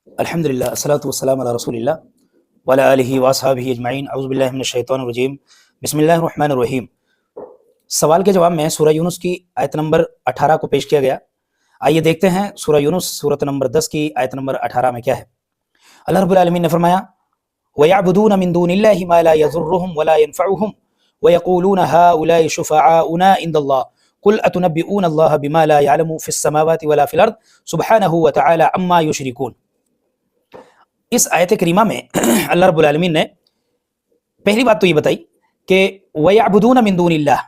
الحمدللہ الصلاۃ والسلام علی رسول اللہ وعلی آلہ واصحابہ اجمعین اعوذ باللہ من الشیطان الرجیم بسم اللہ الرحمن الرحیم۔ سوال کے جواب میں سورہ یونس کی آیت نمبر 18 کو پیش کیا گیا۔ آئیے دیکھتے ہیں سورہ یونس سورۃ نمبر 10 کی آیت نمبر 18 میں کیا ہے۔ اللہ رب العالمین نے فرمایا وَيَعْبُدُونَ مِن دُونِ اللَّهِ مَا لَا يَضُرُّهُمْ وَلَا يَنفَعُهُمْ وَيَقُولُونَ هَؤُلَاءِ شُفَعَاؤُنَا عِندَ اللَّهِ قُلْ أَتُنَبِّئُونَ اللَّهَ بِمَا لَا يَعْلَمُ فِي السَّمَاوَاتِ وَلَا فِي الْأَرْضِ سُبْحَانَهُ وَتَعَالَى عَمَّا يُشْرِكُونَ۔ اس آیت کریمہ میں اللہ رب العالمین نے پہلی بات تو یہ بتائی کہ وَيَعْبُدُونَ مِن دُونِ اللَّهِ،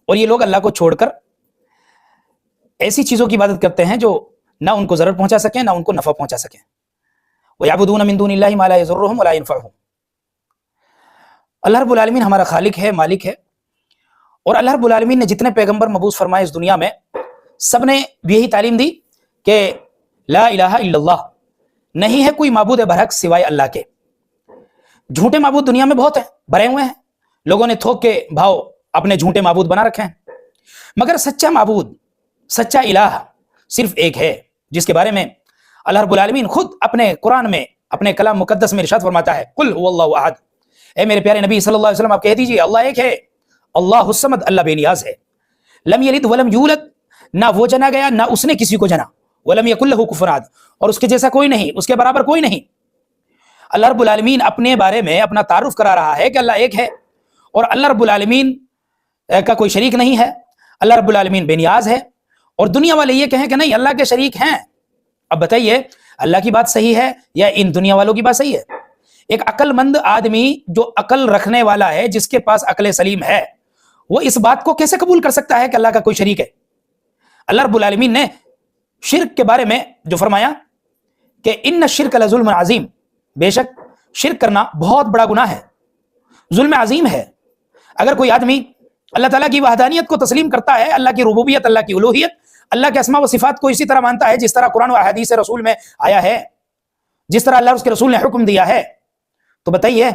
اور یہ لوگ اللہ کو چھوڑ کر ایسی چیزوں کی عبادت کرتے ہیں جو نہ ان کو ضرر پہنچا سکیں نہ ان کو نفع پہنچا سکیں۔ وَيَعْبُدُونَ مِن دُونِ اللَّهِ مَا لَا يَضُرُّهُمْ وَلَا يَنفَعُهُمْ۔ اللہ رب العالمین ہمارا خالق ہے، مالک ہے، اور اللہ رب العالمین نے جتنے پیغمبر مبعوث فرمائے اس دنیا میں سب نے یہی تعلیم دی کہ لا الہ الا اللہ، نہیں ہے کوئی معبود برحق سوائے اللہ کے۔ جھوٹے معبود دنیا میں بہت ہیں، بھرے ہوئے ہیں، لوگوں نے تھوک کے بھاؤ اپنے جھوٹے معبود بنا رکھے ہیں، مگر سچا معبود، سچا الہ صرف ایک ہے، جس کے بارے میں اللہ رب العالمین خود اپنے قرآن میں اپنے کلام مقدس میں ارشاد فرماتا ہے قل هو اللہ احد۔ اے میرے پیارے نبی صلی اللہ علیہ وسلم آپ کہہ دیجئے اللہ ایک ہے، اللہ الصمد، اللہ بے نیاز ہے، لم یلد ولم یولد، نہ وہ جنا گیا نہ اس نے کسی کو جنا، ولم یکن لہ کفوا احد، اور اس کے جیسا کوئی نہیں، اس کے برابر کوئی نہیں۔ اللہ رب العالمین اپنے بارے میں اپنا تعارف کرا رہا ہے کہ اللہ ایک ہے، اور اللہ رب العالمین کا کوئی شریک نہیں ہے، اللہ رب العالمین بے نیاز ہے، اور دنیا والے یہ کہیں کہ نہیں اللہ کے شریک ہیں۔ اب بتائیے اللہ کی بات صحیح ہے یا ان دنیا والوں کی بات صحیح ہے؟ ایک عقل مند آدمی جو عقل رکھنے والا ہے، جس کے پاس عقل سلیم ہے، وہ اس بات کو کیسے قبول کر سکتا ہے کہ اللہ کا کوئی شریک ہے؟ اللہ رب العالمین نے شرک کے بارے میں جو فرمایا کہ ان الشرک لظلم عظیم، بے شک شرک کرنا بہت بڑا گناہ ہے، ظلم عظیم ہے۔ اگر کوئی آدمی اللہ تعالیٰ کی وحدانیت کو تسلیم کرتا ہے، اللہ کی ربوبیت، اللہ کی الوہیت، اللہ کے اسماء و صفات کو اسی طرح مانتا ہے جس طرح قرآن و احادیث رسول میں آیا ہے، جس طرح اللہ اور اس کے رسول نے حکم دیا ہے، تو بتائیے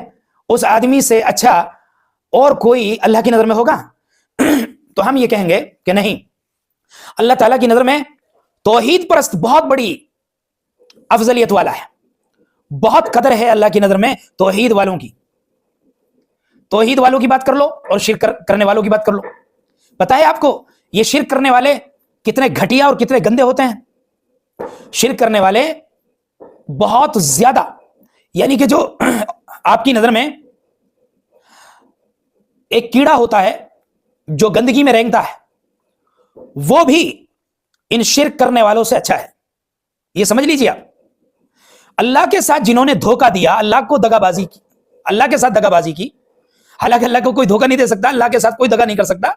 اس آدمی سے اچھا اور کوئی اللہ کی نظر میں ہوگا؟ تو ہم یہ کہیں گے کہ نہیں، اللہ تعالیٰ کی نظر میں توحید پرست بہت بڑی افضلیت والا ہے، بہت قدر ہے اللہ کی نظر میں توحید والوں کی۔ توحید والوں کی بات کر لو اور شرک کرنے والوں کی بات کر لو، بتائے آپ کو یہ شرک کرنے والے کتنے گھٹیا اور کتنے گندے ہوتے ہیں۔ شرک کرنے والے بہت زیادہ، یعنی کہ جو آپ کی نظر میں ایک کیڑا ہوتا ہے جو گندگی میں رینگتا ہے، وہ بھی ان شرک کرنے والوں سے اچھا ہے۔ یہ سمجھ لیجیے، آپ اللہ کے ساتھ جنہوں نے دھوکہ دیا، اللہ کو دغا بازی کی، اللہ کے ساتھ دغا بازی کی، حالانکہ اللہ کو کوئی دھوکہ نہیں دے سکتا، اللہ کے ساتھ کوئی دغا نہیں کر سکتا،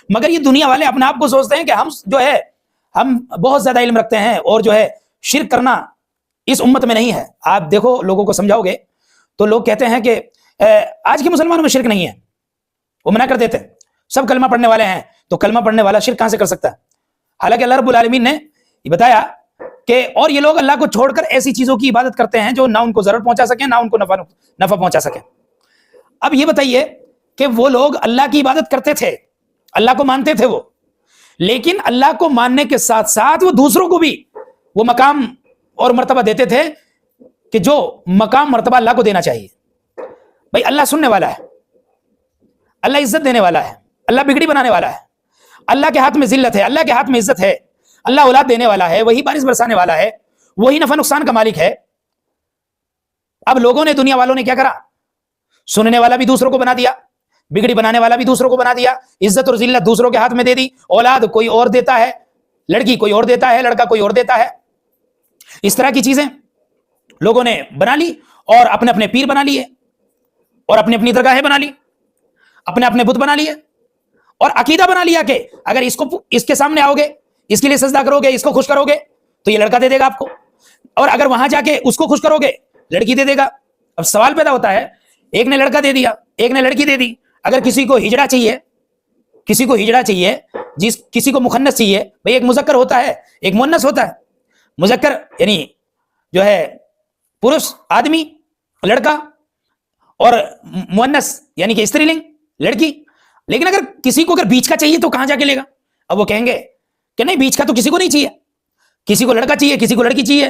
مگر یہ دنیا والے اپنے آپ کو سوچتے ہیں کہ ہم جو ہے ہم بہت زیادہ علم رکھتے ہیں، اور جو ہے شرک کرنا اس امت میں نہیں ہے۔ آپ دیکھو لوگوں کو سمجھاؤ گے تو لوگ کہتے ہیں کہ آج کے مسلمانوں میں شرک نہیں ہے، وہ منع کر دیتے ہیں، سب کلمہ پڑھنے والے ہیں، تو کلمہ پڑھنے والا شرک کہاں سے کر سکتا ہے؟ حالانکہ اللہ رب العالمین نے یہ بتایا کہ اور یہ لوگ اللہ کو چھوڑ کر ایسی چیزوں کی عبادت کرتے ہیں جو نہ ان کو ضرر پہنچا سکیں نہ ان کو نفع پہنچا سکیں۔ اب یہ بتائیے کہ وہ لوگ اللہ کی عبادت کرتے تھے، اللہ کو مانتے تھے وہ، لیکن اللہ کو ماننے کے ساتھ ساتھ وہ دوسروں کو بھی وہ مقام اور مرتبہ دیتے تھے کہ جو مقام مرتبہ اللہ کو دینا چاہیے۔ بھائی اللہ سننے والا ہے، اللہ عزت دینے والا ہے، اللہ بگڑی بنانے والا ہے، اللہ کے ہاتھ میں ذلت ہے، اللہ کے ہاتھ میں عزت ہے، اللہ اولاد دینے والا ہے، وہی بارش برسانے والا ہے، وہی نفع نقصان کا مالک ہے۔ اب لوگوں نے، دنیا والوں نے کیا کرا؟ سننے والا بھی دوسروں کو بنا دیا، بگڑی بنانے والا بھی دوسروں کو بنا دیا، عزت اور ذلت دوسروں کے ہاتھ میں دے دی، اولاد کوئی اور دیتا ہے، لڑکی کوئی اور دیتا ہے، لڑکا کوئی اور دیتا ہے، اس طرح کی چیزیں لوگوں نے بنا لی، اور اپنے اپنے پیر بنا لیے، اور اپنی اپنی درگاہیں بنا لی، اپنے اپنے بت بنا لیے، اور عقیدہ بنا لیا کہ اگر اس کے سامنے آؤ گے، اس کے لیے سجدہ کرو گے، اس کو خوش کرو گے تو یہ لڑکا دے دے گا آپ کو، اور اگر وہاں جا کے اس کو خوش کرو گے لڑکی دے دے گا۔ اب سوال پیدا ہوتا ہے، ایک نے لڑکا دے دیا، ایک نے لڑکی دے دی، اگر کسی کو ہجڑا چاہیے، کسی کو ہجڑا چاہیے، کسی کو مخنث چاہیے، بھئی ایک مذکر ہوتا ہے ایک مؤنث ہوتا ہے، مذکر یعنی جو ہے پرش آدمی لڑکا، اور مؤنث یعنی کہ استری لنگ لڑکی، لیکن اگر کسی کو اگر بیچ کا چاہیے تو کہاں جا کے لے گا؟ اب وہ کہیں گے کہ نہیں بیچ کا تو کسی کو نہیں چاہیے، کسی کو لڑکا چاہیے کسی کو لڑکی چاہیے،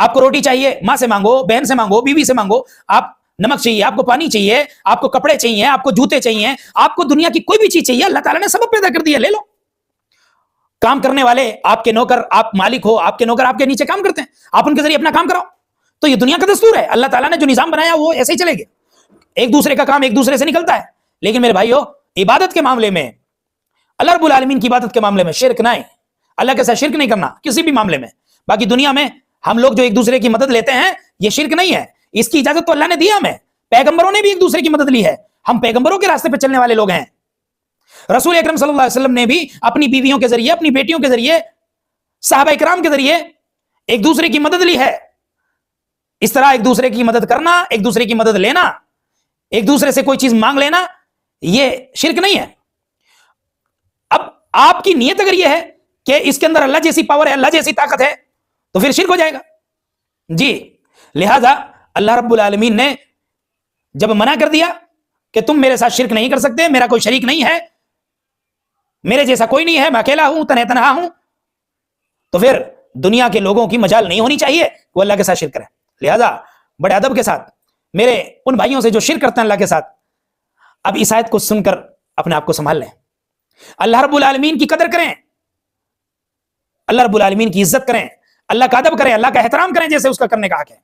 آپ کو روٹی چاہیے، ماں سے مانگو، بہن سے مانگو، بیوی سے مانگو. آپ نمک چاہیے، آپ کو پانی چاہیے، آپ کو کپڑے چاہیے، آپ کو جوتے چاہیے، آپ کو دنیا کی کوئی بھی چیز چاہیے، اللہ تعالیٰ نے سبب پیدا کر دیا، لے لو. کام کرنے والے آپ کے نوکر، آپ مالک ہو، آپ کے نوکر آپ کے نیچے کام کرتے ہیں، آپ ان کے ذریعے اپنا کام کراؤ. تو یہ دنیا کا دستور ہے، اللہ تعالیٰ نے جو نظام بنایا وہ ایسے ہی چلے گا. ایک دوسرے کا کام ایک دوسرے سے نکلتا ہے. لیکن میرے بھائیو، عبادت کے معاملے میں، اللہ رب العالمین کی عبادت کے معاملے میں شرک نہ ہے. اللہ کے ساتھ شرک نہیں کرنا کسی بھی معاملے میں. باقی دنیا میں ہم لوگ جو ایک دوسرے کی مدد لیتے ہیں یہ شرک نہیں ہے. اس کی اجازت تو اللہ نے دیا ہمیں. پیغمبروں نے بھی ایک دوسرے کی مدد لی ہے. ہم پیغمبروں کے راستے پہ چلنے والے لوگ ہیں. رسول اکرم صلی اللہ علیہ وسلم نے بھی اپنی بیویوں کے ذریعے، اپنی بیٹیوں کے ذریعے، صحابہ کرام کے ذریعے ایک دوسرے کی مدد لی ہے. اس طرح ایک دوسرے کی مدد کرنا، ایک دوسرے کی مدد لینا، ایک دوسرے سے کوئی چیز مانگ لینا، یہ شرک نہیں ہے. اب آپ کی نیت اگر یہ ہے کہ اس کے اندر اللہ جیسی پاور ہے، اللہ جیسی طاقت ہے، تو پھر شرک ہو جائے گا. جی، لہذا اللہ رب العالمین نے جب منع کر دیا کہ تم میرے ساتھ شرک نہیں کر سکتے، میرا کوئی شریک نہیں ہے، میرے جیسا کوئی نہیں ہے، میں اکیلا ہوں، تنہا ہوں، تو پھر دنیا کے لوگوں کی مجال نہیں ہونی چاہیے وہ اللہ کے ساتھ شرک کریں. لہذا بڑے ادب کے ساتھ میرے ان بھائیوں سے جو شرک کرتے ہیں اللہ کے ساتھ، اب اس آیت کو سن کر اپنے آپ کو سنبھال لیں. اللہ رب العالمین کی قدر کریں، اللہ رب العالمین کی عزت کریں، اللہ کا ادب کریں، اللہ کا احترام کریں جیسے اس کا کرنے کا حق ہے.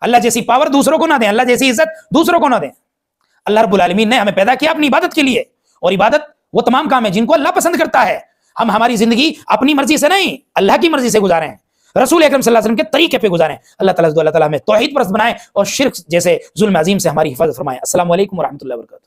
اللہ جیسی پاور دوسروں کو نہ دیں، اللہ جیسی عزت دوسروں کو نہ دیں. اللہ رب العالمین نے ہمیں پیدا کیا اپنی عبادت کے لیے، اور عبادت وہ تمام کام ہے جن کو اللہ پسند کرتا ہے. ہم ہماری زندگی اپنی مرضی سے نہیں، اللہ کی مرضی سے گزاریں، رسول اکرم صلی اللہ علیہ وسلم کے طریقے پہ گزاریں. اللہ تعالیٰ ہمیں توحید پرست بنائے اور شرک جیسے ظلم عظیم سے ہماری حفاظت فرمائے. السلام علیکم ورحمۃ اللہ وبرکاتہ.